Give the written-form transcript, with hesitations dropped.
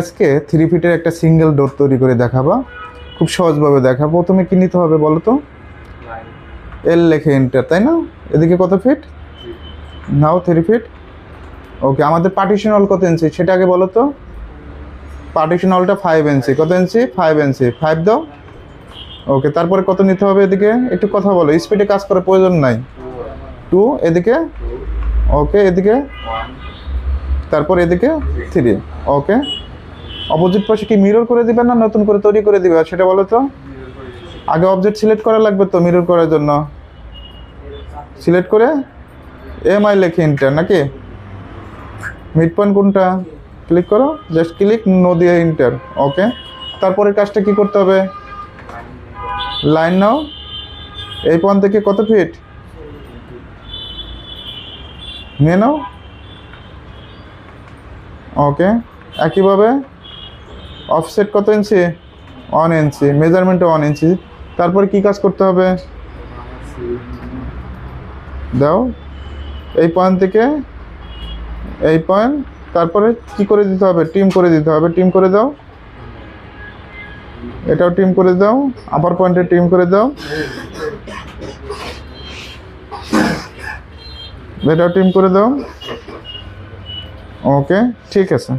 আজকে 3 ফিটের একটা সিঙ্গেল ডোর তৈরি করে দেখাবো, খুব সহজভাবে দেখাবো। প্রথমে কি নিতে হবে বলো তো? এল লেখে এন্টার, তাই না? এদিকে কত ফিট? নাও 3 ফিট। ওকে, আমাদের পার্টিশন হল কত ইঞ্চি সেটা আগে বলো তো। পার্টিশন হলটা 5 ইঞ্চি। কত ইঞ্চি? 5 ইঞ্চি। 5 দাও। ওকে, তারপরে কত নিতে হবে? এদিকে একটু কথা বলো, স্পিডে কাজ করার প্রয়োজন নাই। 2, এদিকে ওকে, এদিকে তারপর এদিকে 3। ওকে, অপোজিট পাশে কি মিরর করে দিবে না নতুন করে তৈরি করে দিবে সেটা বলো তো। আগে অবজেক্ট সিলেক্ট করা লাগবে তো মিরর করার জন্য। সিলেক্ট করে এমআই লেখে এন্টার, নাকি মিড পয়েন্ট কোনটা ক্লিক করো, জাস্ট ক্লিক, নো দিয়ে এন্টার। ওকে, তারপরে কাজটা কি করতে হবে? লাইন নাও, এই পয়েন্ট থেকে কত ফিট নিয়ে নাও। ওকে, একইভাবে অফসেট কত ইঞ্চি? 1 ইঞ্চি। মেজারমেন্টও 1 ইঞ্চি। তারপরে কি কাজ করতে হবে? দাও, এই পয়েন্ট থেকে এই পয়েন্ট, তারপরে কি করে দিতে হবে? টিম করে দিতে হবে। টিম করে দাও, এটাও টিম করে দাও, আপার পয়েন্টে টিম করে দাও, এটাও টিম করে দাও। ওকে, ঠিক আছে।